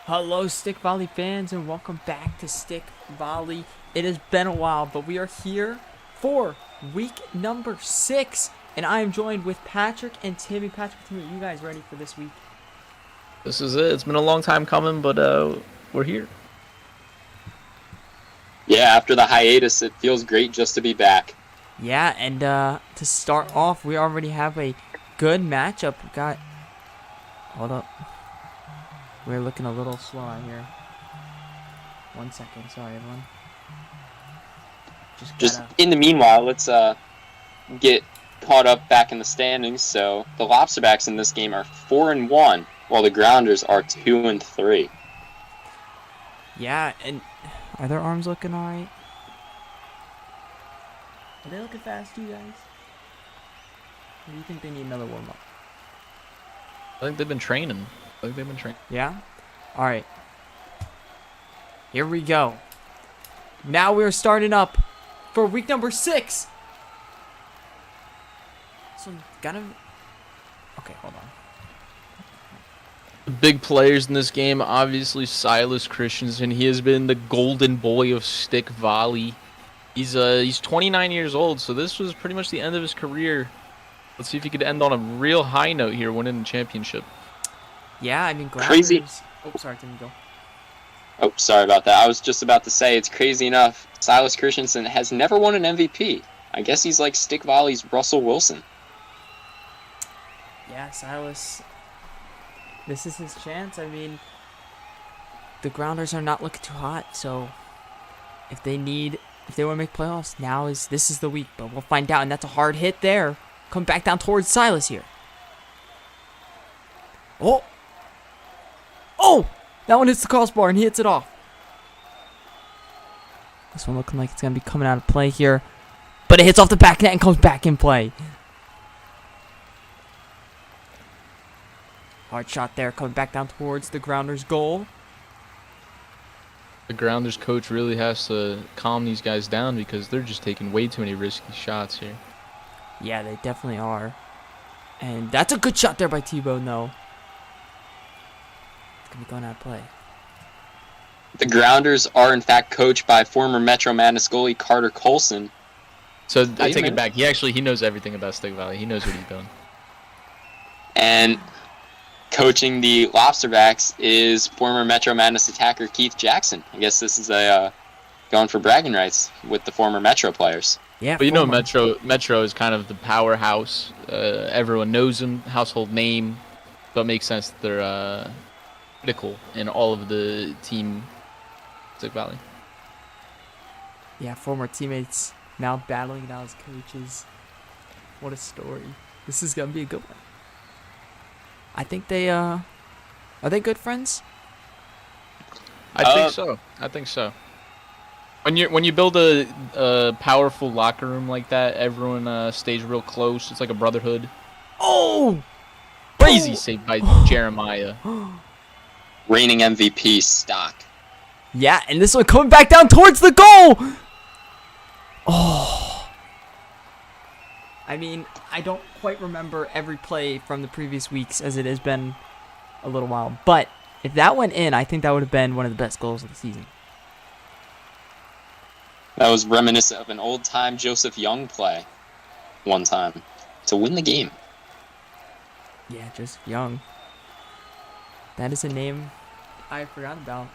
Hello, Stick Volley fans, and welcome back to Stick Volley. It has been a while, but we are here for week number 6, and I am joined with Patrick and Timmy. Patrick, Timmy, are you guys ready for this week? This is it. It's been a long time coming, but we're here. Yeah, after the hiatus, it feels great just to be back. Yeah, and to start off, we already have a good matchup. Hold up. We're looking a little slow out here. 1 second, sorry everyone. Just in the meanwhile, let's get caught up back in the standings. So the Lobsterbacks in this game are 4-1, while the Grounders are 2-3. Yeah, and are their arms looking alright? Are they looking fast, you guys? Or do you think they need another warm-up? I think they've been training. Yeah? Alright. Here we go. Now we're starting up for week number 6. So, okay, hold on. The big players in this game, obviously Silas Christensen. He has been the golden boy of stick volley. He's 29 years old, so this was pretty much the end of his career. Let's see if he could end on a real high note here, winning the championship. Yeah, I mean, Crazy. Oh, sorry, Timmy, go. Oh, sorry about that. I was just about to say, it's crazy enough. Silas Christensen has never won an MVP. I guess he's like stick volley's Russell Wilson. Yeah, Silas. This is his chance. I mean, the Grounders are not looking too hot, so if they want to make playoffs, this is the week. But we'll find out, and that's a hard hit there. Come back down towards Silas here. Oh! That one hits the crossbar, and he hits it off. This one looking like it's going to be coming out of play here. But it hits off the back net and comes back in play. Hard shot there, coming back down towards the Grounders' goal. The Grounders coach really has to calm these guys down because they're just taking way too many risky shots here. Yeah, they definitely are. And that's a good shot there by T-Bone, though. It's going to be going out of play. The Grounders are, in fact, coached by former Metro Madness goalie Carter Colson. So I take it back. He knows everything about stick volley. He knows what he's doing. And coaching the Lobsterbacks is former Metro Madness attacker Keith Jackson. I guess this is going for bragging rights with the former Metro players. Yeah, but you know, Metro is kind of the powerhouse. Everyone knows him, household name. So it makes sense that they're critical in all of the team stick volley. Yeah, former teammates now battling it out as coaches. What a story. This is going to be a good one. I think are they good friends? I think so. When you build a powerful locker room like that, everyone stays real close. It's like a brotherhood. Oh! Crazy save by Jeremiah. Reigning MVP stock. Yeah, and this one coming back down towards the goal! Oh. I mean, I don't quite remember every play from the previous weeks as it has been a little while. But if that went in, I think that would have been one of the best goals of the season. That was reminiscent of an old-time Joseph Young play one time to win the game. Yeah, just Young. That is a name I forgot about.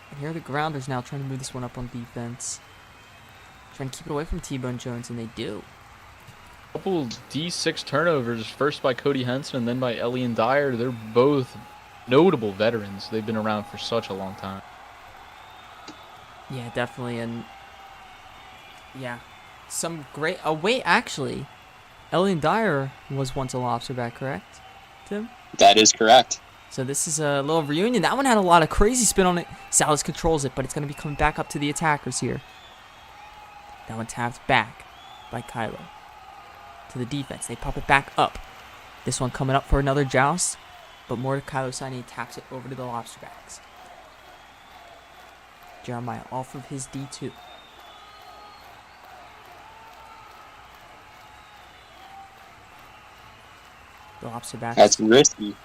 And here are the Grounders now trying to move this one up on defense. Trying to keep it away from T-Bone Jones, and they do. Couple D6 turnovers, first by Cody Henson and then by Elian Dyer. They're both notable veterans. They've been around for such a long time. Yeah, definitely, and yeah, some great. Oh wait, actually, Elian Dyer was once a Lobsterback, correct, Tim? That is correct. So this is a little reunion. That one had a lot of crazy spin on it. Salas controls it, but it's going to be coming back up to the attackers here. That one tapped back by Kylo to the defense. They pop it back up. This one coming up for another joust, but more to Kylo's side, and he taps it over to the Lobsterbacks. Jeremiah off of his D2. The lobster back. That's risky.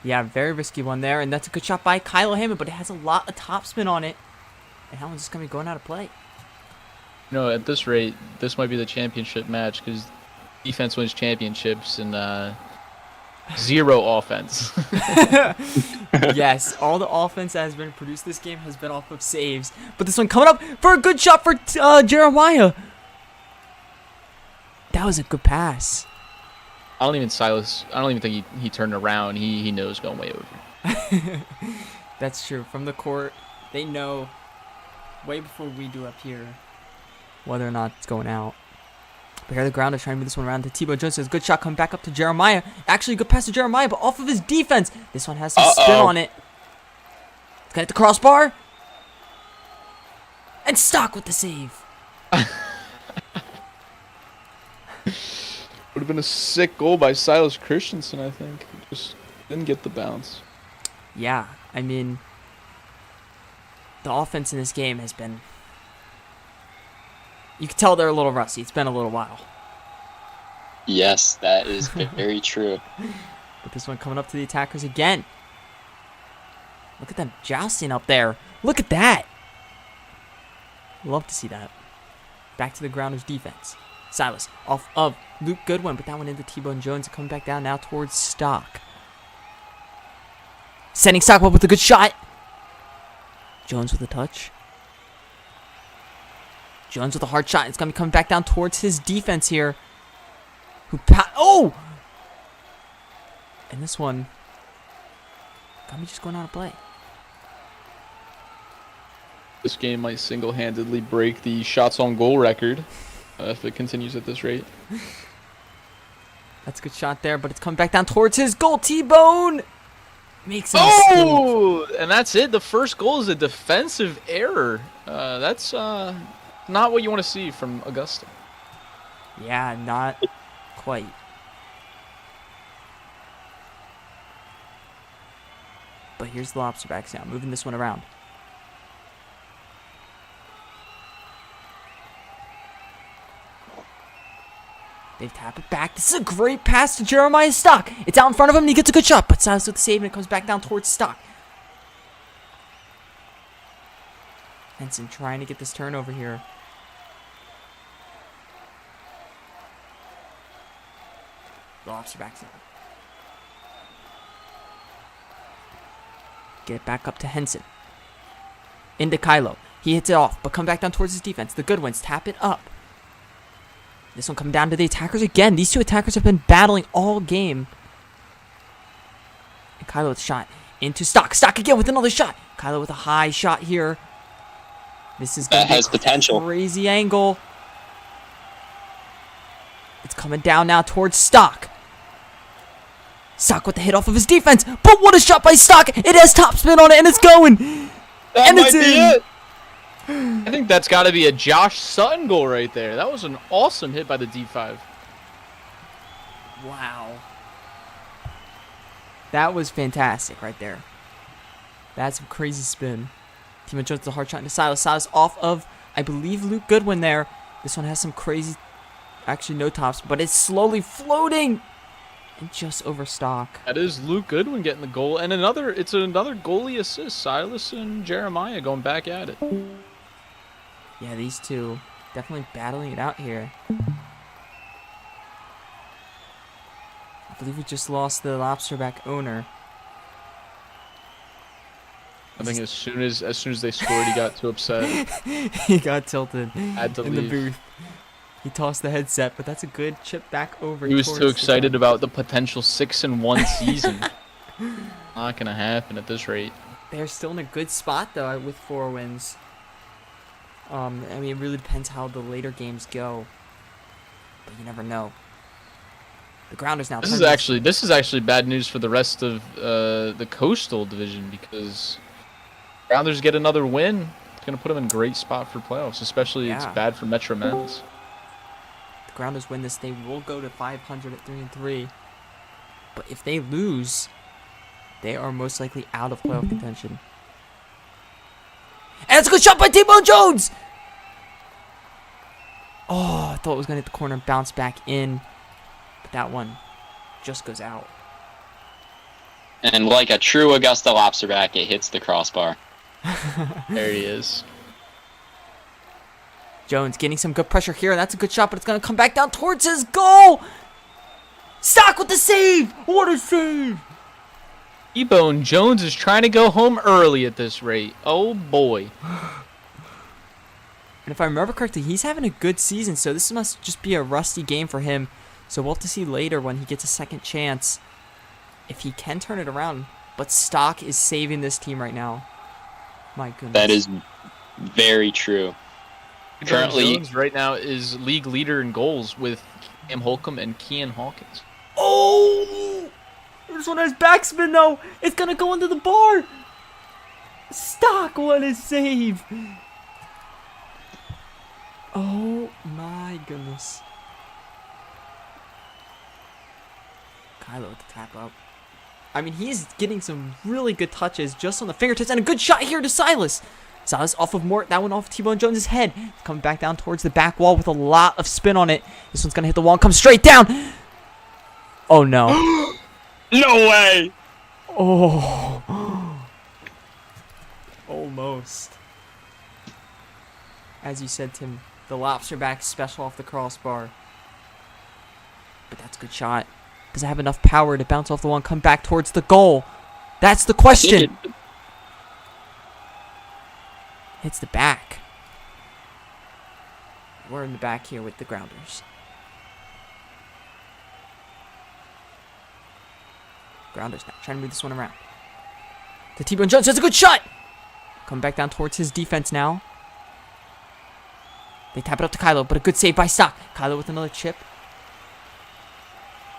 Yeah, very risky one there, and that's a good shot by Kylo Hammond, but it has a lot of topspin on it, and that one's just gonna be going out of play. You know, at this rate, this might be the championship match because defense wins championships and 0 offense. Yes, all the offense that has been produced this game has been off of saves, but this one coming up for a good shot for Jeremiah. That was a good pass. I don't even think he turned around. He knows going way over. That's true. From the court, they know way before we do up here whether or not it's going out. But here the ground is trying to move this one around to Tebow Jones. Says good shot coming back up to Jeremiah. Actually, good pass to Jeremiah, but off of his defense. This one has some spin on it. It's got the crossbar. And Stock with the save. Would have been a sick goal by Silas Christensen, I think. Just didn't get the bounce. Yeah, I mean, the offense in this game has been... You can tell they're a little rusty. It's been a little while. Yes, that is very true. But this one coming up to the attackers again. Look at them jousting up there. Look at that. Love to see that. Back to the Grounders defense. Silas off of Luke Goodwin, but that one into T-Bone Jones. Coming back down now towards Stock. Sending Stock up with a good shot. Jones with a touch. Jones with a hard shot. It's going to be coming back down towards his defense here. Oh! And this one got me just going out of play. This game might single-handedly break the shots on goal record if it continues at this rate. That's a good shot there, but it's coming back down towards his goal. T-Bone makes a mistake. And that's it. The first goal is a defensive error. That's not what you want to see from Augusta. Yeah, not quite. But here's the lobster backs now, moving this one around. They tap it back. This is a great pass to Jeremiah Stock. It's out in front of him, and he gets a good shot. But Silas with the save, and it comes back down towards Stock. Henson trying to get this turnover here. The lobster backs now. Get it back up to Henson. Into Kylo. He hits it off, but come back down towards his defense. The good ones tap it up. This one coming down to the attackers again. These two attackers have been battling all game. And Kylo with a shot into Stock. Stock again with another shot. Kylo with a high shot here. This is going to be a potential. Crazy angle. It's coming down now towards Stock. Stock with the hit off of his defense. But what a shot by Stock. It has topspin on it, and it's going. That and might it's be in. it. I think that's got to be a Josh Sutton goal right there. That was an awesome hit by the D5. Wow. That was fantastic right there. That's some crazy spin. Timo Jones with a hard shot into Silas. Silas off of, I believe, Luke Goodwin there. This one has some crazy, actually no tops, but it's slowly floating. And just over Stock. That is Luke Goodwin getting the goal. And it's another goalie assist. Silas and Jeremiah going back at it. Yeah, these two definitely battling it out here. I believe we just lost the lobsterback owner. I think as soon as they scored, he got too upset. He got tilted Had to in leave. the booth. He tossed the headset, but that's a good chip back over. He was towards too the excited goal. about the potential 6-1 season. Not gonna happen at this rate. They're still in a good spot though with 4 wins. I mean, it really depends how the later games go, but you never know. The Grounders now. This is actually bad news for the rest of the Coastal Division because Grounders get another win. It's gonna put them in a great spot for playoffs. Especially it's bad for Metro Men's. The Grounders win this, they will go to 500 at 3-3. But if they lose, they are most likely out of playoff contention. And it's a good shot by T-Bone Jones! Oh, I thought it was going to hit the corner and bounce back in. But that one just goes out. And like a true Augusta lobsterback, it hits the crossbar. There he is. Jones getting some good pressure here. That's a good shot, but it's going to come back down towards his goal. Stock with the save. What a save. T-Bone Jones is trying to go home early at this rate. Oh, boy. And if I remember correctly, he's having a good season, so this must just be a rusty game for him. So we'll have to see later when he gets a second chance if he can turn it around. But Stock is saving this team right now. My goodness. That is very true. Currently, Jones right now is league leader in goals with Cam Holcomb and Kean Hawkins. Oh! This one has backspin, though. It's going to go into the bar. Stock, what a save. Oh, my goodness. Kylo with the tap up. I mean, he's getting some really good touches just on the fingertips. And a good shot here to Silas. Silas off of Mort. That one off T-Bone Jones' head. Coming back down towards the back wall with a lot of spin on it. This one's going to hit the wall and come straight down. Oh, no. no way! Oh. Almost. As you said, Tim, the lobster back special off the crossbar. But that's a good shot. Does it have enough power to bounce off the wall and come back towards the goal? That's the question. Hits the back. We're in the back here with the grounders. Grounders now trying to move this one around. The T-Bone Jones has a good shot. Come back down towards his defense now. They tap it up to Kylo, but a good save by Stock. Kylo with another chip.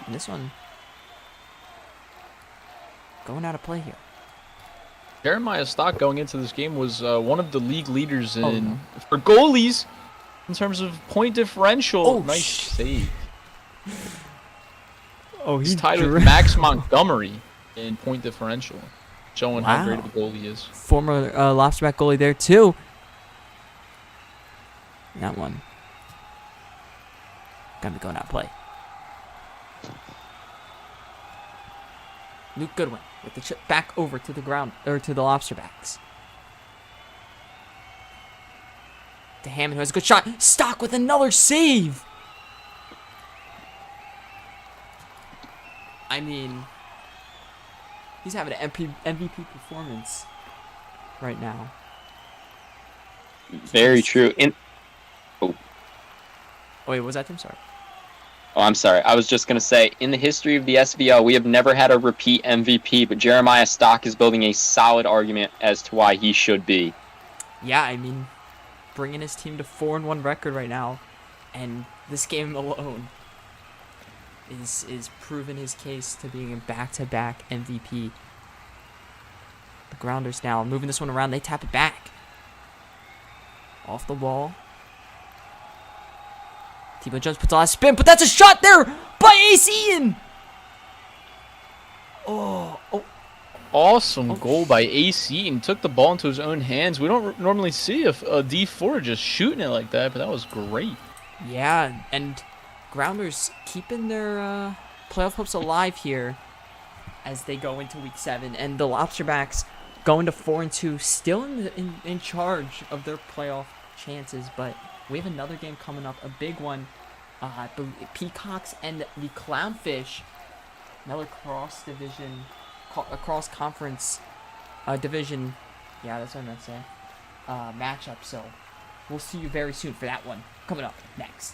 And this one going out of play here. Jeremiah Stock going into this game was one of the league leaders for goalies in terms of point differential. Oh, nice save. Oh, He's tied with Max Montgomery in point differential, showing how Wow. great of a goalie he is. Former lobsterback goalie there too. That one gonna be going out of play. Luke Goodwin with the chip back over to the ground, or to the lobsterbacks. To Hammond, who has a good shot. Stock with another save. I mean, he's having an MVP performance right now. Very true. Oh, wait, was that Tim? Sorry. Oh, I'm sorry. I was just going to say, in the history of the SVL, we have never had a repeat MVP, but Jeremiah Stock is building a solid argument as to why he should be. Yeah, I mean, bringing his team to 4-1 record right now, and this game alone is proving his case to being a back-to-back MVP. The Grounders now moving this one around. They tap it back. Off the wall. T-Bone Jones puts a lot of spin, but that's a shot there by Ace Ian. Oh. Awesome goal by AC and took the ball into his own hands. We don't normally see a D4 just shooting it like that, but that was great. Yeah, and Grounders keeping their playoff hopes alive here as they go into Week 7, and the Lobsterbacks going to 4-2, still in charge of their playoff chances. But we have another game coming up, a big one. I believe Peacocks and the Clownfish, another cross-division, cross-conference division. Yeah, that's what I meant to say. Matchup. So we'll see you very soon for that one coming up next.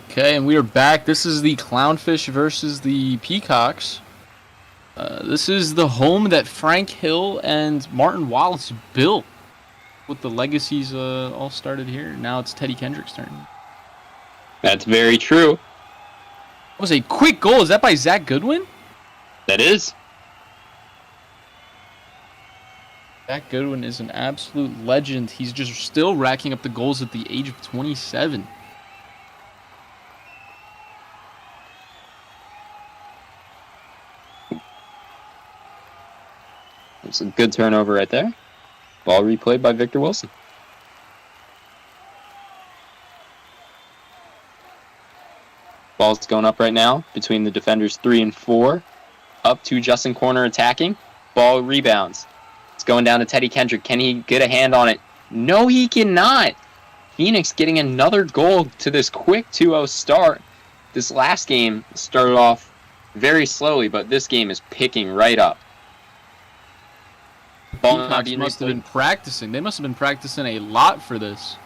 Okay, and we are back. This is the Clownfish versus the Peacocks. This is the home that Frank Hill and Martin Wallace built with the legacies all started here. Now it's Teddy Kendrick's turn. That's very true. That was a quick goal. Is that by Zach Goodwin? That is. Zach Goodwin is an absolute legend. He's just still racking up the goals at the age of 27. It's a good turnover right there. Ball replayed by Victor Wilson. Ball's going up right now between the defenders 3 and 4. Up to Justin Corner attacking. Ball rebounds. It's going down to Teddy Kendrick. Can he get a hand on it? No, he cannot. Phoenix getting another goal to this quick 2-0 start. This last game started off very slowly, but this game is picking right up. Ball not Peacocks being must have replayed. been practicing. They must have been practicing a lot for this.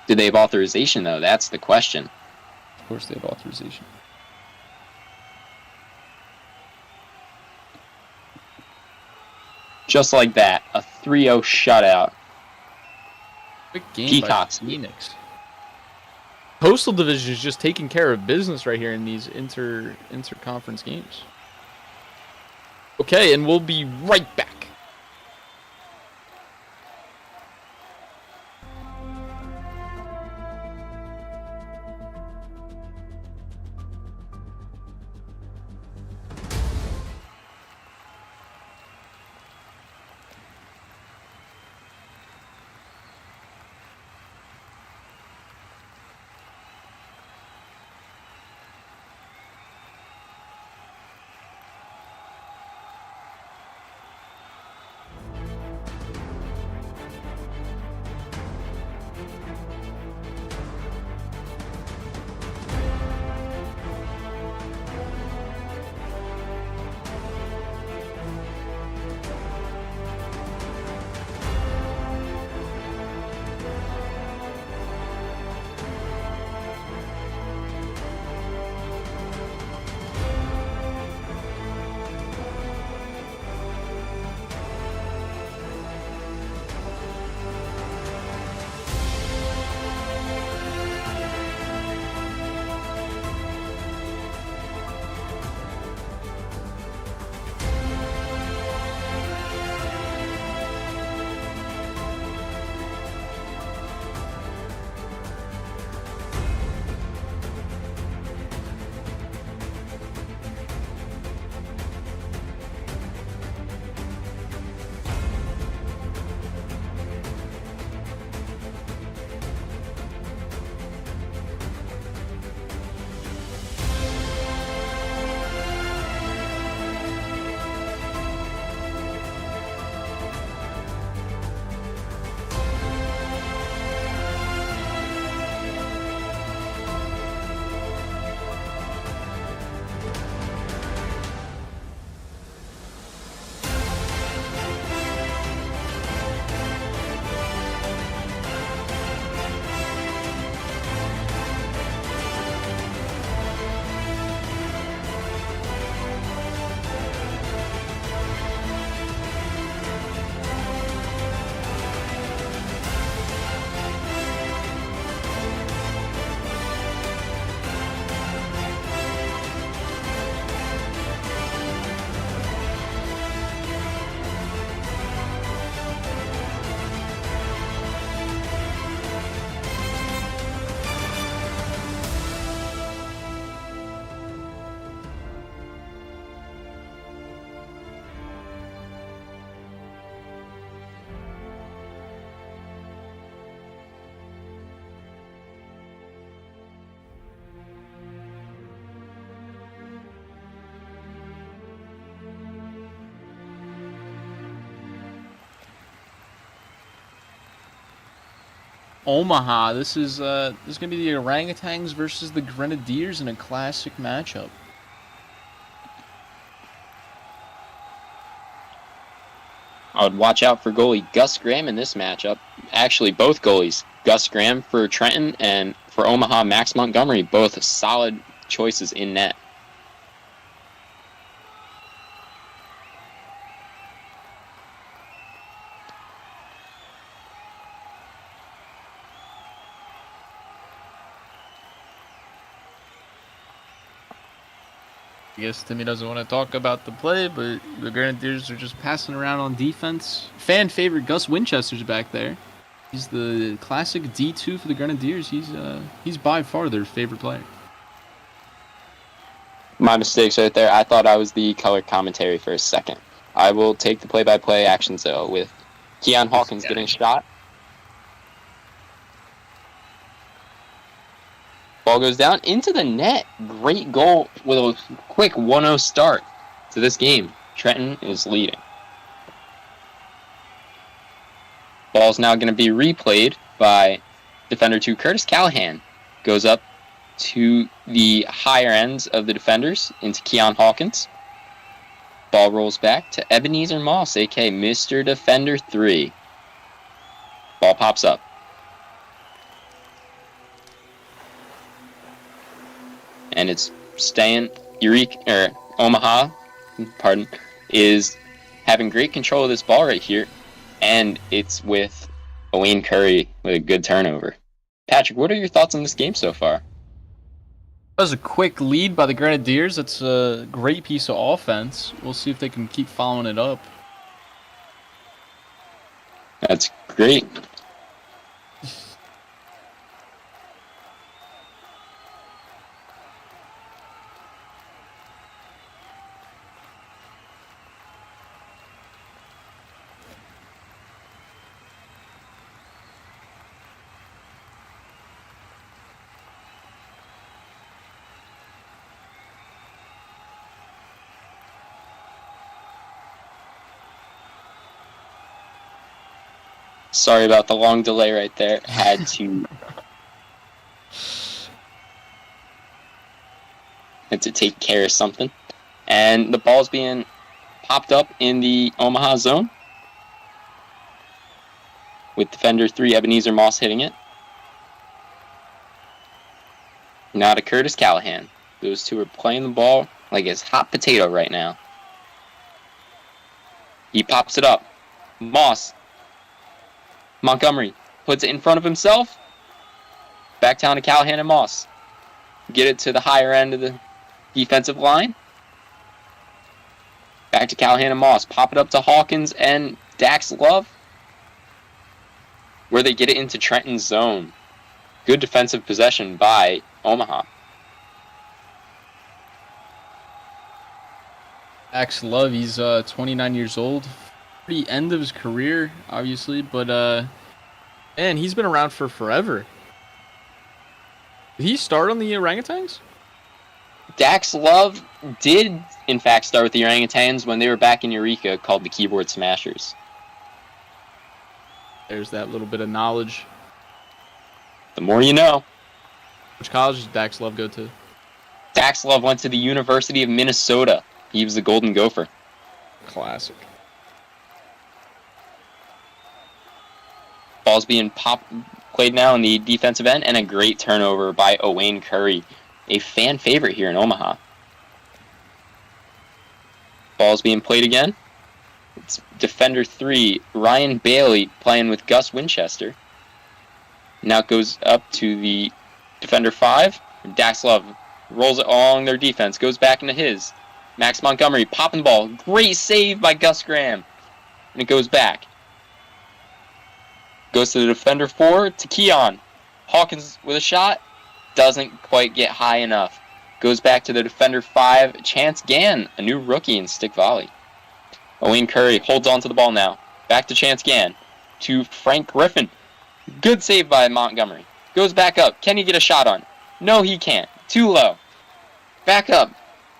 Do they have authorization, though? That's the question. Of course they have authorization. Just like that, a 3-0 shutout. Quick game Peacocks. by Phoenix. Coastal Division is just taking care of business right here in these inter-conference games. Okay, and we'll be right back. Omaha. This is gonna be the Orangutans versus the Grenadiers in a classic matchup. I would watch out for goalie Gus Graham in this matchup. Actually, both goalies Gus Graham for Trenton, and for Omaha, Max Montgomery, both solid choices in net. I guess Timmy doesn't want to talk about the play, but the Grenadiers are just passing around on defense. Fan favorite Gus Winchester's back there. He's the classic D2 for the Grenadiers. He's by far their favorite player. My mistakes right there. I thought I was the color commentary for a second. I will take the play-by-play actions, though, with Keon Hawkins getting shot. Ball goes down into the net. Great goal with a quick 1-0 start to this game. Trenton is leading. Ball's now going to be replayed by defender 2, Curtis Callahan. Goes up to the higher ends of the defenders into Keon Hawkins. Ball rolls back to Ebenezer Moss, a.k.a. Mr. Defender 3. Ball pops up. And it's staying. Omaha, is having great control of this ball right here. And it's with Owain Curry with a good turnover. Patrick, what are your thoughts on this game so far? That was a quick lead by the Grenadiers. That's a great piece of offense. We'll see if they can keep following it up. That's great. Sorry about the long delay right there. Had to take care of something. And the ball's being popped up in the Omaha zone, with defender 3, Ebenezer Moss, hitting it. Now to Curtis Callahan. Those two are playing the ball like it's hot potato right now. He pops it up. Montgomery puts it in front of himself. Back down to Callahan and Moss. Get it to the higher end of the defensive line. Back to Callahan and Moss. Pop it up to Hawkins and Dax Love, where they get it into Trenton's zone. Good defensive possession by Omaha. Dax Love, he's 29 years old. Pretty end of his career, obviously, but man, he's been around for forever. Did he start on the Orangutans? Dax Love did, in fact, start with the Orangutans when they were back in Eureka, called the Keyboard Smashers. There's that little bit of knowledge. The more you know. Which college did Dax Love go to? Dax Love went to the University of Minnesota. He was the Golden Gopher. Classic. Ball's being played now in the defensive end, and a great turnover by Owain Curry, a fan favorite here in Omaha. Ball's being played again. It's defender 3, Ryan Bailey, playing with Gus Winchester. Now it goes up to the defender 5. Dax Love rolls it along their defense, goes back into his. Max Montgomery popping the ball. Great save by Gus Graham. And it goes back. Goes to the defender 4, to Keon. Hawkins with a shot. Doesn't quite get high enough. Goes back to the defender 5, Chance Gann, a new rookie in stick volley. Owain Curry holds on to the ball now. Back to Chance Gann. To Frank Griffin. Good save by Montgomery. Goes back up. Can he get a shot on? No, he can't. Too low. Back up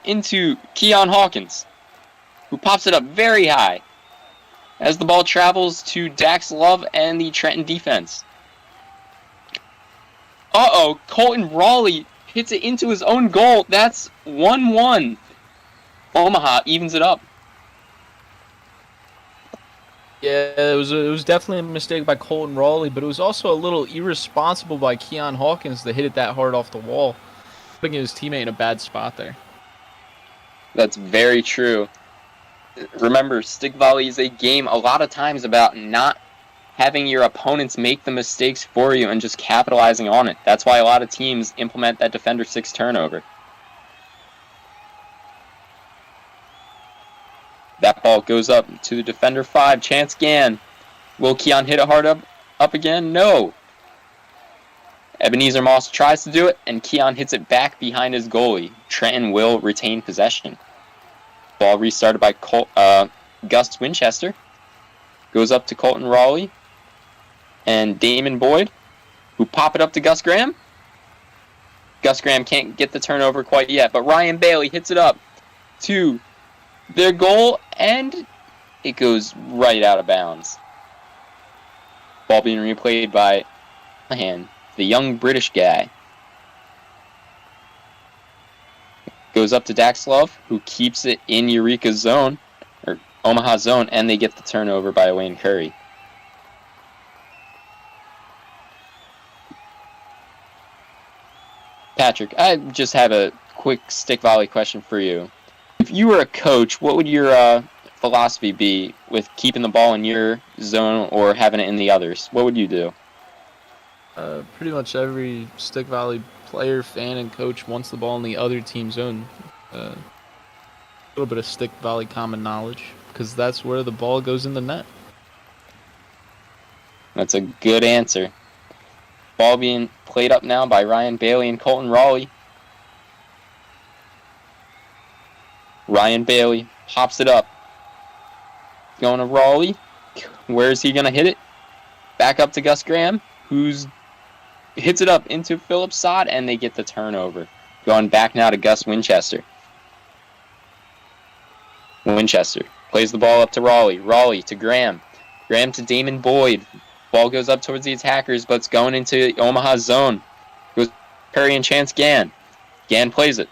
into Keon Hawkins, who pops it up very high as the ball travels to Dax Love and the Trenton defense. Colton Raleigh hits it into his own goal. That's 1-1. Omaha evens it up. Yeah, it was definitely a mistake by Colton Raleigh, but it was also a little irresponsible by Keon Hawkins to hit it that hard off the wall, putting his teammate in a bad spot there. That's very true. Remember, stick volley is a game a lot of times about not having your opponents make the mistakes for you and just capitalizing on it. That's why a lot of teams implement that defender 6 turnover. That ball goes up to the defender 5, Chance Gann. Will Keon hit it hard up again? No. Ebenezer Moss tries to do it, and Keon hits it back behind his goalie. Trenton will retain possession. Ball restarted by Gus Winchester. Goes up to Colton Raleigh and Damon Boyd, who pop it up to Gus Graham. Gus Graham can't get the turnover quite yet, but Ryan Bailey hits it up to their goal, and it goes right out of bounds. Ball being replayed by Callahan, the young British guy. Goes up to Daxlov, who keeps it in Eureka's zone, or Omaha zone, and they get the turnover by Wayne Curry. Patrick, I just have a quick stick volley question for you. If you were a coach, what would your philosophy be with keeping the ball in your zone or having it in the others? What would you do? Pretty much every stick volley player, fan, and coach wants the ball in the other team's zone. A little bit of stick volley common knowledge, because that's where the ball goes in the net. That's a good answer. Ball being played up now by Ryan Bailey and Colton Raleigh. Ryan Bailey pops it up. Going to Raleigh. Where is he going to hit it? Back up to Gus Graham, who's hits it up into Philip Sod, and they get the turnover. Going back now to Gus Winchester. Winchester plays the ball up to Raleigh. Raleigh to Graham. Graham to Damon Boyd. Ball goes up towards the attackers, but it's going into Omaha's zone. Goes Perry and Chance Gann. Gann plays it.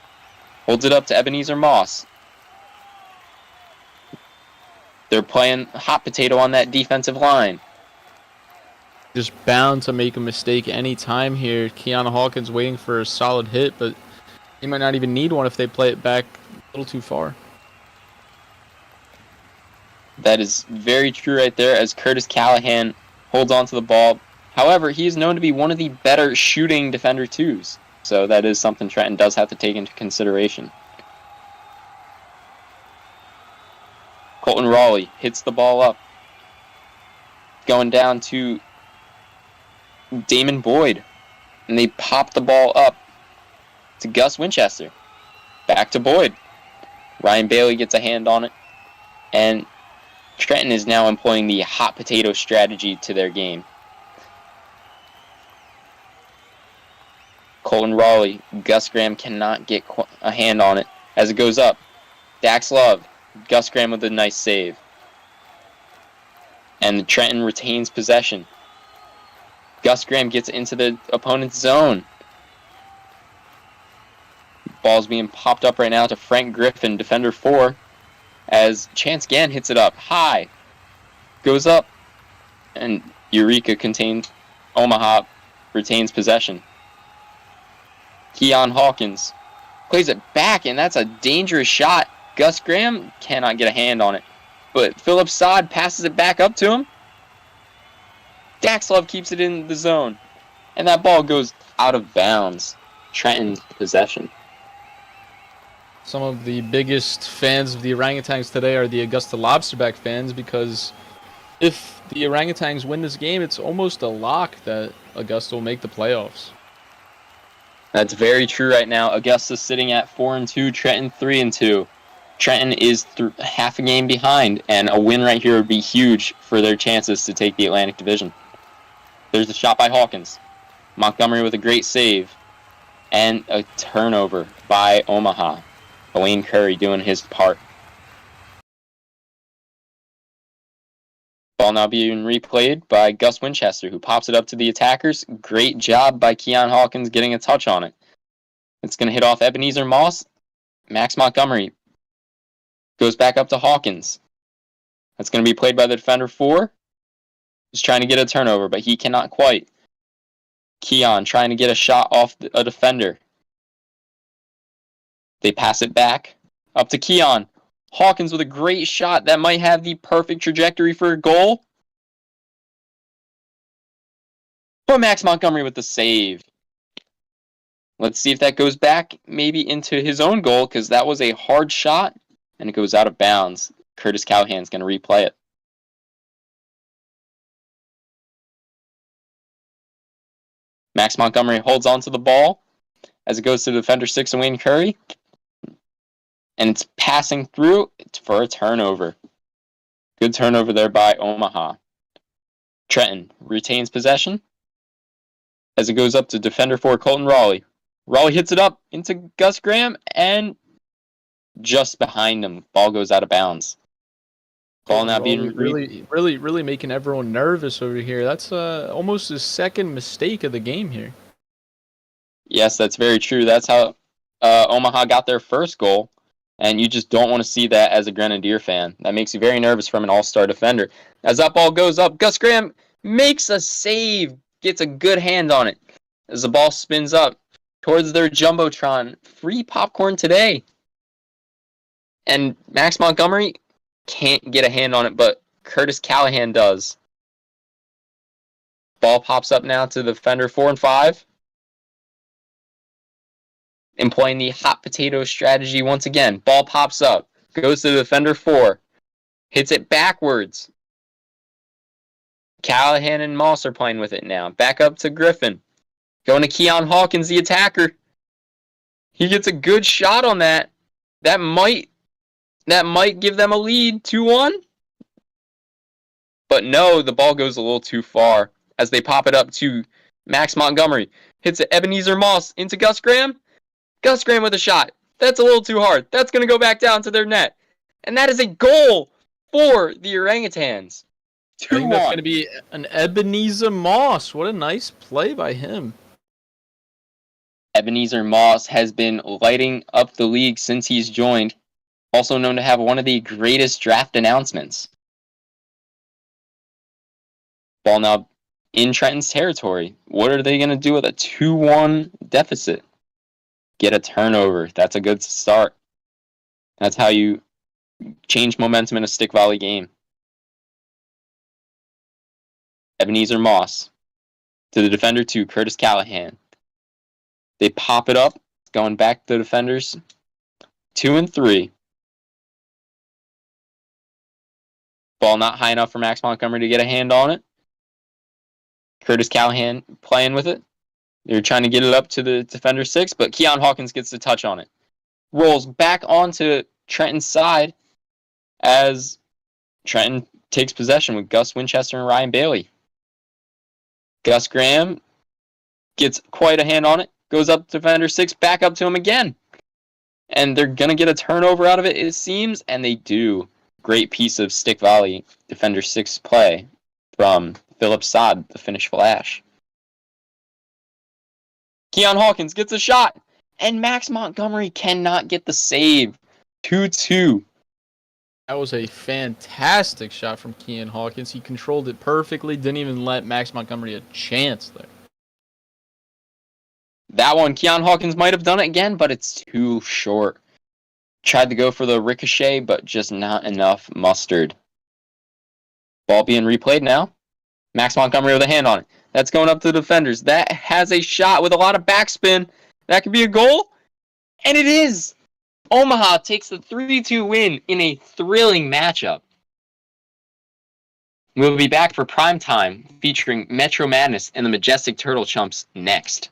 Holds it up to Ebenezer Moss. They're playing hot potato on that defensive line. Just bound to make a mistake any time here. Keon Hawkins waiting for a solid hit, but he might not even need one if they play it back a little too far. That is very true right there, as Curtis Callahan holds on to the ball. However, he is known to be one of the better shooting defender twos. So that is something Trenton does have to take into consideration. Colton Raleigh hits the ball up. Going down to Damon Boyd. And they pop the ball up to Gus Winchester. Back to Boyd. Ryan Bailey gets a hand on it. And Trenton is now employing the hot potato strategy to their game. Colton Raleigh, Gus Graham cannot get a hand on it as it goes up. Dax Love, Gus Graham with a nice save. And Trenton retains possession. Gus Graham gets into the opponent's zone. Ball's being popped up right now to Frank Griffin, defender 4, as Chance Gann hits it up high. Goes up, and Eureka contained. Omaha retains possession. Keon Hawkins plays it back, and that's a dangerous shot. Gus Graham cannot get a hand on it, but Philip Sod passes it back up to him. Daxlov keeps it in the zone, and that ball goes out of bounds. Trenton possession. Some of the biggest fans of the Orangutans today are the Augusta Lobsterback fans, because if the Orangutans win this game, it's almost a lock that Augusta will make the playoffs. That's very true right now. Augusta's sitting at 4-2, Trenton 3-2. Trenton is half a game behind, and a win right here would be huge for their chances to take the Atlantic Division. There's a shot by Hawkins. Montgomery with a great save. And a turnover by Omaha. Wayne Curry doing his part. Ball now being replayed by Gus Winchester, who pops it up to the attackers. Great job by Keon Hawkins getting a touch on it. It's going to hit off Ebenezer Moss. Max Montgomery goes back up to Hawkins. That's going to be played by the defender 4. He's trying to get a turnover, but he cannot quite. Keon trying to get a shot off a defender. They pass it back up to Keon. Hawkins with a great shot that might have the perfect trajectory for a goal. But Max Montgomery with the save. Let's see if that goes back maybe into his own goal, because that was a hard shot and it goes out of bounds. Curtis Callahan's going to replay it. Max Montgomery holds onto the ball as it goes to defender 6 and Wayne Curry. And it's passing through for a turnover. Good turnover there by Omaha. Trenton retains possession as it goes up to defender 4 Colton Raleigh. Raleigh hits it up into Gus Graham, and just behind him, ball goes out of bounds. Ball now being really making everyone nervous over here. That's almost his second mistake of the game here. Yes, that's very true. That's how Omaha got their first goal, and you just don't want to see that as a Grenadier fan. That makes you very nervous from an all-star defender. As that ball goes up, Gus Graham makes a save, gets a good hand on it. As the ball spins up towards their Jumbotron. Free popcorn today. And Max Montgomery can't get a hand on it, but Curtis Callahan does. Ball pops up now to the defender 4 and 5. Employing the hot potato strategy once again. Ball pops up. Goes to the defender 4. Hits it backwards. Callahan and Moss are playing with it now. Back up to Griffin. Going to Keon Hawkins, the attacker. He gets a good shot on that. That might give them a lead, 2-1. But no, the ball goes a little too far as they pop it up to Max Montgomery. Hits it Ebenezer Moss into Gus Graham. Gus Graham with a shot. That's a little too hard. That's going to go back down to their net. And that is a goal for the Orangutans. 2-1. I think that's going to be an Ebenezer Moss. What a nice play by him. Ebenezer Moss has been lighting up the league since he's joined. Also known to have one of the greatest draft announcements. Ball now in Trenton's territory. What are they going to do with a 2-1 deficit? Get a turnover. That's a good start. That's how you change momentum in a stick volley game. Ebenezer Moss to the defender 2, Curtis Callahan. They pop it up, going back to the defenders 2 and 3. Ball not high enough for Max Montgomery to get a hand on it. Curtis Callahan playing with it. They're trying to get it up to the defender 6, but Keon Hawkins gets the touch on it. Rolls back onto Trenton's side as Trenton takes possession with Gus Winchester and Ryan Bailey. Gus Graham gets quite a hand on it. Goes up to defender 6, back up to him again. And they're going to get a turnover out of it, it seems, and they do. Great piece of stick volley defender 6 play from Philip Saad, the Finnish Flash. Keon Hawkins gets a shot, and Max Montgomery cannot get the save. 2-2. That was a fantastic shot from Keon Hawkins. He controlled it perfectly, didn't even let Max Montgomery a chance there. That one, Keon Hawkins might have done it again, but it's too short. Tried to go for the ricochet, but just not enough mustard. Ball being replayed now. Max Montgomery with a hand on it. That's going up to the defenders. That has a shot with a lot of backspin. That could be a goal. And it is. Omaha takes the 3-2 win in a thrilling matchup. We'll be back for prime time featuring Metro Madness and the Majestic Turtle Chumps next.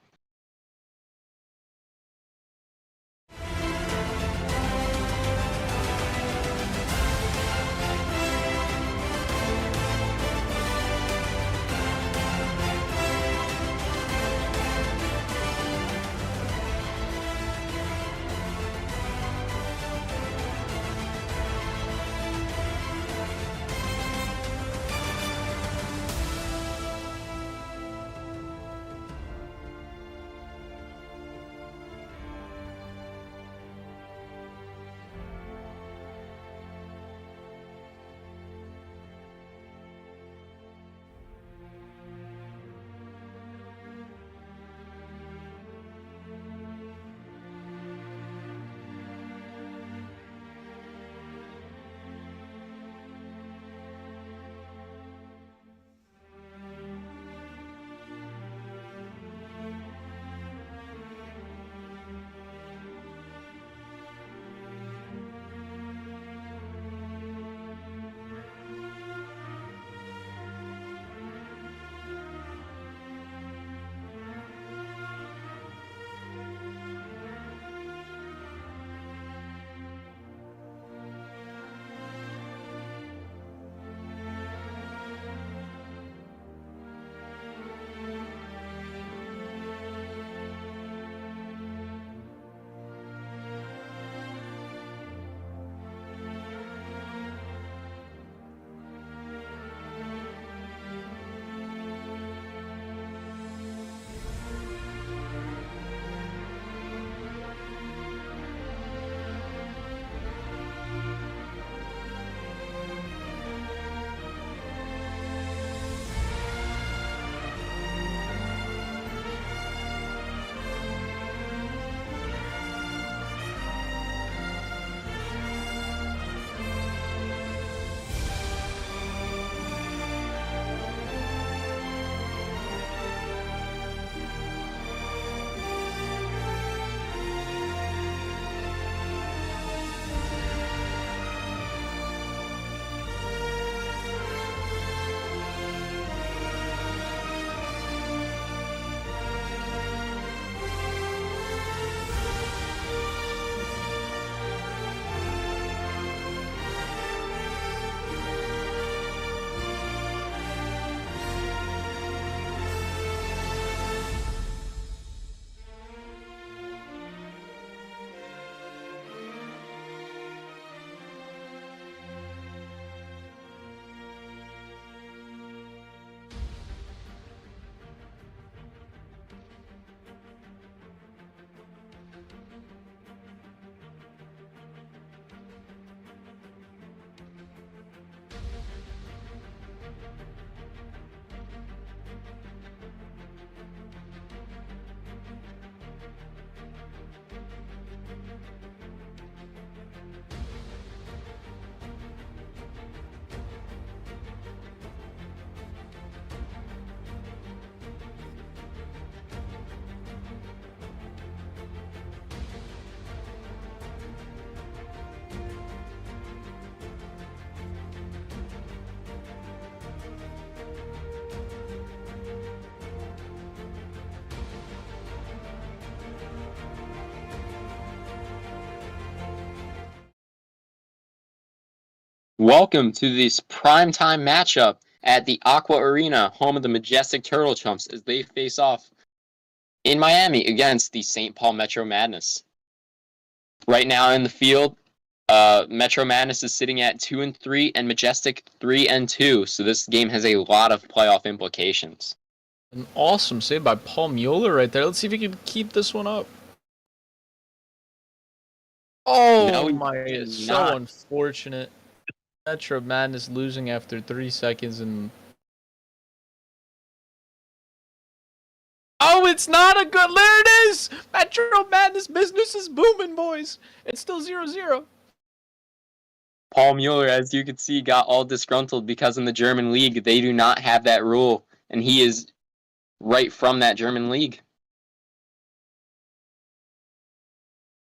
Welcome to this primetime matchup at the Aqua Arena, home of the Majestic Turtle Chumps, as they face off in Miami against the St. Paul Metro Madness. Right now in the field, Metro Madness is sitting at 2-3 and Majestic 3-2, so this game has a lot of playoff implications. An awesome save by Paul Mueller right there. Let's see if he can keep this one up. Oh No, my, it's so unfortunate. Metro Madness losing after 3 seconds and... Oh, it's not a good... There it is! Metro Madness business is booming, boys. It's still 0-0. Paul Mueller, as you can see, got all disgruntled because in the German league, they do not have that rule, and he is right from that German league.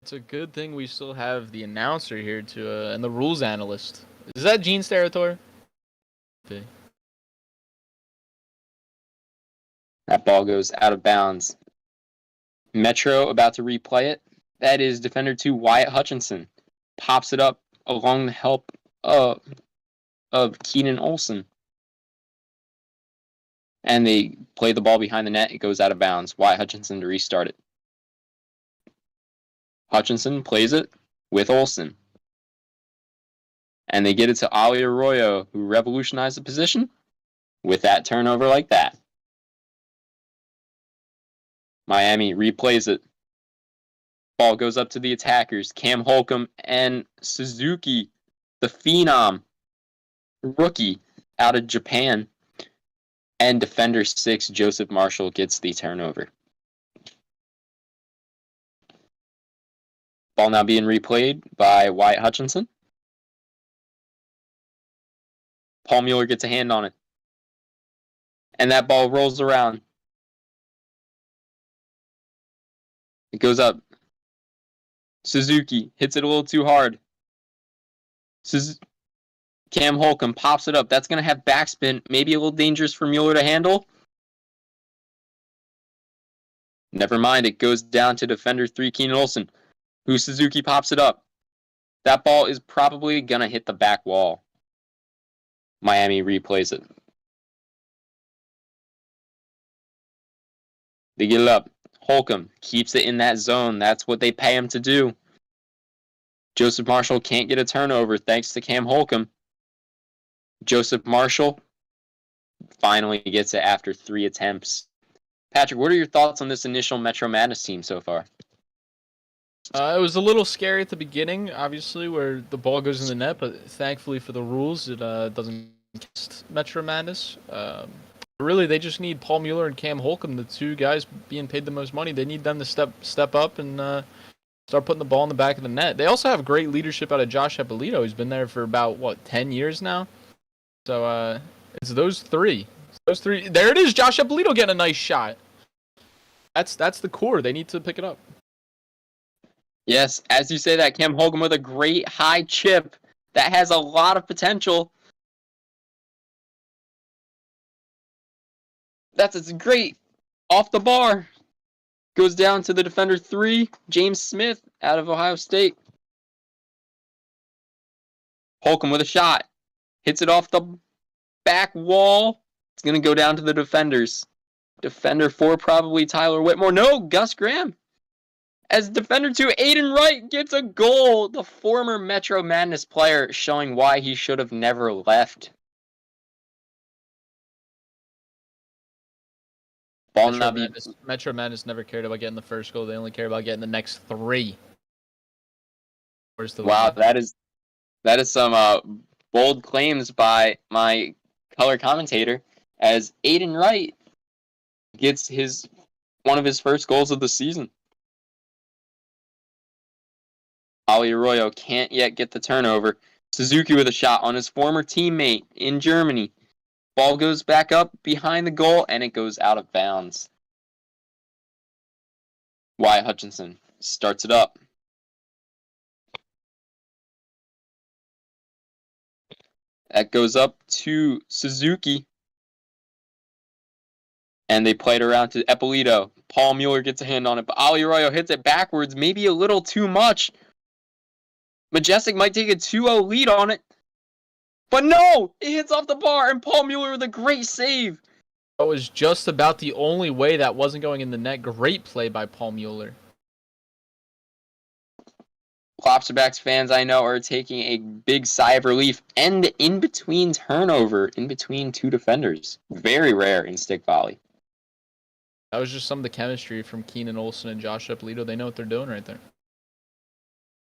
It's a good thing we still have the announcer here to and the rules analyst. Is that Gene's territory? Okay. That ball goes out of bounds. Metro about to replay it. That is defender 2 Wyatt Hutchinson. Pops it up along the help of Keenan Olsen. And they play the ball behind the net. It goes out of bounds. Wyatt Hutchinson to restart it. Hutchinson plays it with Olsen. And they get it to Ali Arroyo, who revolutionized the position with that turnover like that. Miami replays it. Ball goes up to the attackers. Cam Holcomb and Suzuki, the phenom, rookie out of Japan. And defender 6, Joseph Marshall, gets the turnover. Ball now being replayed by Wyatt Hutchinson. Paul Mueller gets a hand on it. And that ball rolls around. It goes up. Suzuki hits it a little too hard. Cam Holcomb pops it up. That's going to have backspin. Maybe a little dangerous for Mueller to handle. Never mind. It goes down to defender 3, Keenan Olsen, who Suzuki pops it up. That ball is probably going to hit the back wall. Miami replays it. They get it up. Holcomb keeps it in that zone. That's what they pay him to do. Joseph Marshall can't get a turnover thanks to Cam Holcomb. Joseph Marshall finally gets it after 3 attempts. Patrick, what are your thoughts on this initial Metro Madness team so far? It was a little scary at the beginning, obviously, where the ball goes in the net, but thankfully for the rules, it doesn't cast Metro Madness. Really, they just need Paul Mueller and Cam Holcomb, the 2 guys being paid the most money. They need them to step up and start putting the ball in the back of the net. They also have great leadership out of Josh Eppolito, who's been there for about, 10 years now? So it's those 3. There it is, Josh Eppolito getting a nice shot. That's the core. They need to pick it up. Yes, as you say that, Cam Holcomb with a great high chip that has a lot of potential. It's great. Off the bar. Goes down to the defender 3, James Smith, out of Ohio State. Holcomb with a shot. Hits it off the back wall. It's going to go down to the defenders. Defender 4, probably Tyler Whitmore. No, Gus Graham. As defender 2, Aiden Wright gets a goal. The former Metro Madness player showing why he should have never left. Metro Madness never cared about getting the first goal. They only care about getting the next 3. Wow, that is some bold claims by my color commentator, as Aiden Wright gets one of his first goals of the season. Ali Arroyo can't yet get the turnover. Suzuki with a shot on his former teammate in Germany. Ball goes back up behind the goal, and it goes out of bounds. Wyatt Hutchinson starts it up. That goes up to Suzuki. And they play it around to Eppolito. Paul Mueller gets a hand on it, but Ali Arroyo hits it backwards, maybe a little too much. Majestic might take a 2-0 lead on it. But no! It hits off the bar, and Paul Mueller with a great save. That was just about the only way that wasn't going in the net. Great play by Paul Mueller. Lobsterbacks fans I know are taking a big sigh of relief. And in between turnover, in between two defenders. Very rare in stick volley. That was just some of the chemistry from Keenan Olsen and Josh Eppolito. They know what they're doing right there.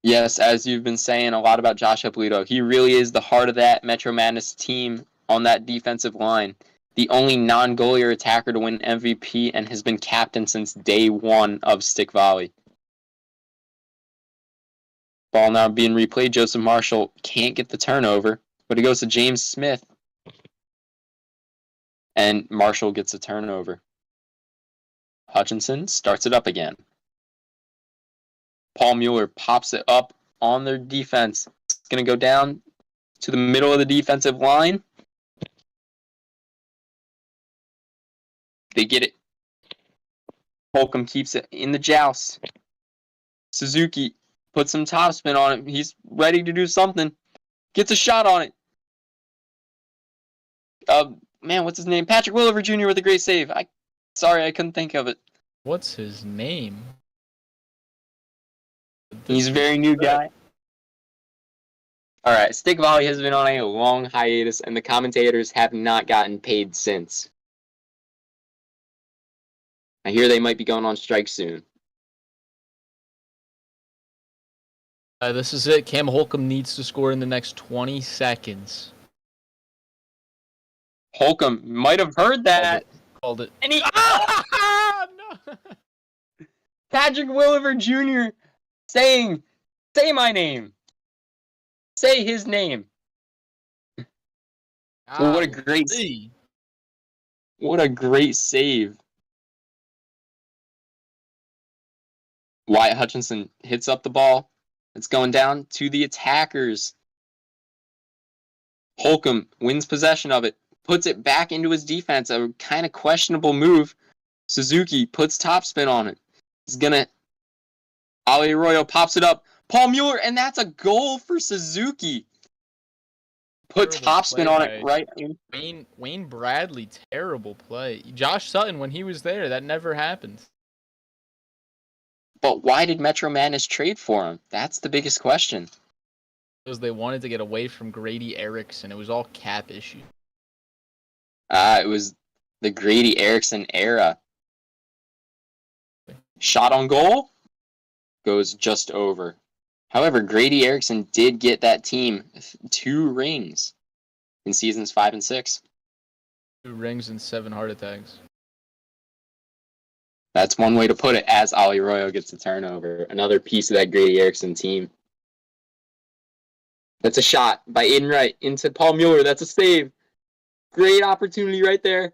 Yes, as you've been saying a lot about Josh Eppolito, he really is the heart of that Metro Madness team on that defensive line. The only non-goalier attacker to win MVP and has been captain since day one of stick volley. Ball now being replayed. Joseph Marshall can't get the turnover, but it goes to James Smith. And Marshall gets a turnover. Hutchinson starts it up again. Paul Mueller pops it up on their defense. It's going to go down to the middle of the defensive line. They get it. Holcomb keeps it in the joust. Suzuki puts some topspin on it. He's ready to do something. Gets a shot on it. Man, what's his name? Patrick Williver Jr. with a great save. Sorry, I couldn't think of it. What's his name? He's a very new guy. All right, stick volley has been on a long hiatus, and the commentators have not gotten paid since. I hear they might be going on strike soon. This is it. Cam Holcomb needs to score in the next 20 seconds. Holcomb might have heard that. Called it. And he... No! Patrick Williver Jr. saying, say my name. Say his name. Well, what a great save. What a great save. Wyatt Hutchinson hits up the ball. It's going down to the attackers. Holcomb wins possession of it. Puts it back into his defense. A kind of questionable move. Suzuki puts topspin on it. He's going to... Ali Arroyo pops it up. Paul Mueller, and that's a goal for Suzuki. Put topspin on it right in. Wayne Bradley, terrible play. Josh Sutton, when he was there, that never happened. But why did Metro Madness trade for him? That's the biggest question. Because they wanted to get away from Grady Erickson. It was all cap issue. It was the Grady Erickson era. Shot on goal goes just over. However, Grady Erickson did get that team 2 rings in seasons 5 and 6. 2 rings and 7 heart attacks. That's one way to put it, as Ali Arroyo gets a turnover. Another piece of that Grady Erickson team. That's a shot by Aiden Wright into Paul Mueller. That's a save. Great opportunity right there.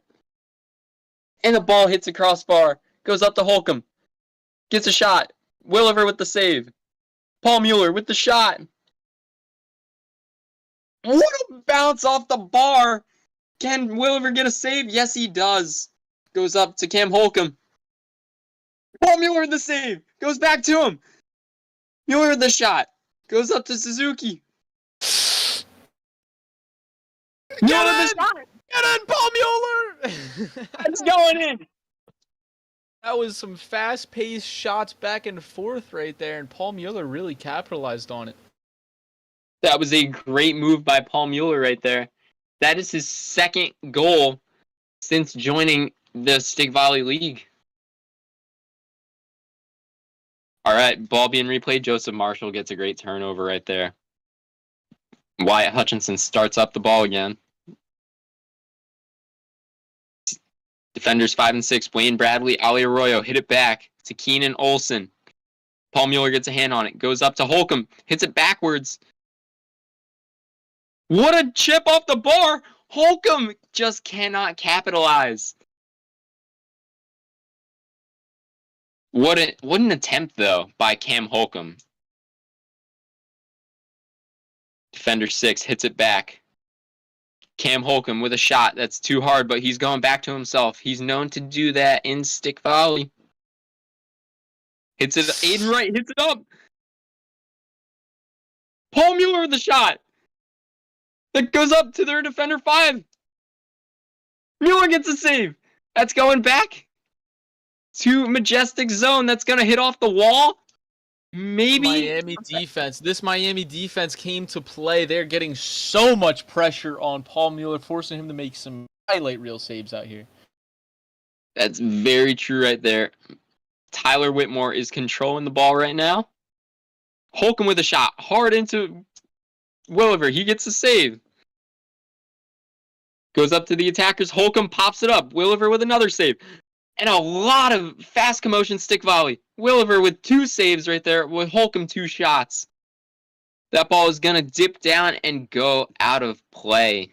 And the ball hits a crossbar. Goes up to Holcomb. Gets a shot. Williver with the save. Paul Mueller with the shot. What a bounce off the bar. Can Williver get a save? Yes, he does. Goes up to Cam Holcomb. Paul Mueller with the save. Goes back to him. Mueller with the shot. Goes up to Suzuki. Get in, Paul Mueller! It's going in. That was some fast-paced shots back and forth right there, and Paul Mueller really capitalized on it. That was a great move by Paul Mueller right there. That is his second goal since joining the Stick Volley League. All right, ball being replayed. Joseph Marshall gets a great turnover right there. Wyatt Hutchinson starts up the ball again. Defenders 5 and 6. Wayne Bradley, Ali Arroyo hit it back to Keenan Olsen. Paul Mueller gets a hand on it. Goes up to Holcomb. Hits it backwards. What a chip off the bar. Holcomb just cannot capitalize. What an attempt, though, by Cam Holcomb. Defender 6 hits it back. Cam Holcomb with a shot. That's too hard, but he's going back to himself. He's known to do that in stick volley. Hits it. Aiden Wright hits it up. Paul Mueller with the shot. That goes up to their defender 5. Mueller gets a save. That's going back to Majestic zone. That's going to hit off the wall. Maybe. This Miami defense came to play. They're getting so much pressure on Paul Mueller, forcing him to make some highlight reel saves out here. That's very true right there. Tyler Whitmore is controlling the ball right now. Holcomb with a shot. Hard into Williver. He gets a save. Goes up to the attackers. Holcomb pops it up. Williver with another save. And a lot of fast commotion stick volley. Williver with 2 saves right there, with Holcomb 2 shots. That ball is going to dip down and go out of play.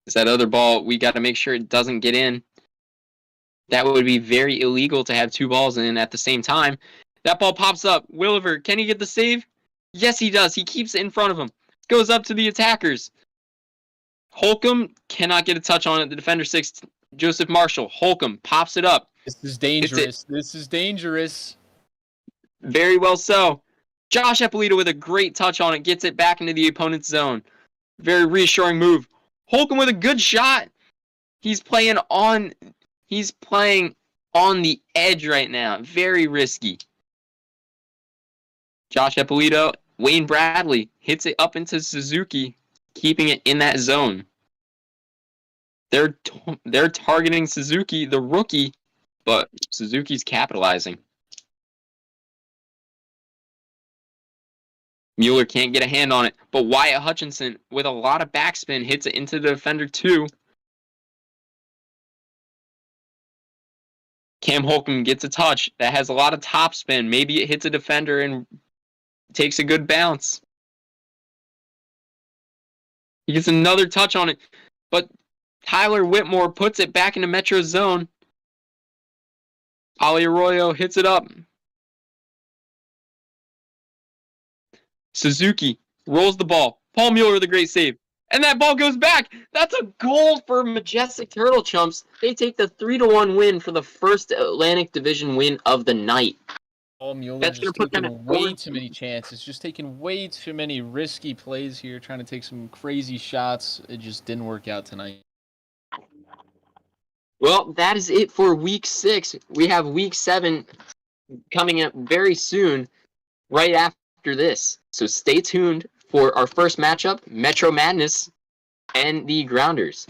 It's that other ball, we got to make sure it doesn't get in. That would be very illegal to have 2 balls in at the same time. That ball pops up. Williver, can he get the save? Yes, he does. He keeps it in front of him. Goes up to the attackers. Holcomb cannot get a touch on it. The defender 6, Joseph Marshall. Holcomb pops it up. This is dangerous. This is dangerous. Very well so. Josh Eppolito with a great touch on it. Gets it back into the opponent's zone. Very reassuring move. Holcomb with a good shot. He's playing on the edge right now. Very risky. Josh Eppolito. Wayne Bradley hits it up into Suzuki, keeping it in that zone. They're targeting Suzuki, the rookie, but Suzuki's capitalizing. Mueller can't get a hand on it, but Wyatt Hutchinson, with a lot of backspin, hits it into the defender 2. Cam Holcomb gets a touch that has a lot of topspin. Maybe it hits a defender and takes a good bounce. He gets another touch on it, but Tyler Whitmore puts it back into Metro zone. Ali Arroyo hits it up. Suzuki rolls the ball. Paul Mueller with a great save. And that ball goes back. That's a goal for Majestic Turtle Chumps. They take the 3-1 win for the first Atlantic Division win of the night. Paul Mueller That's just gonna put them taking at way 4. too many chances. Just taking way too many risky plays here, trying to take some crazy shots. It just didn't work out tonight. Well, that is it for week 6. We have week 7 coming up very soon, right after this. So stay tuned for our first matchup, Metro Madness and the Grounders.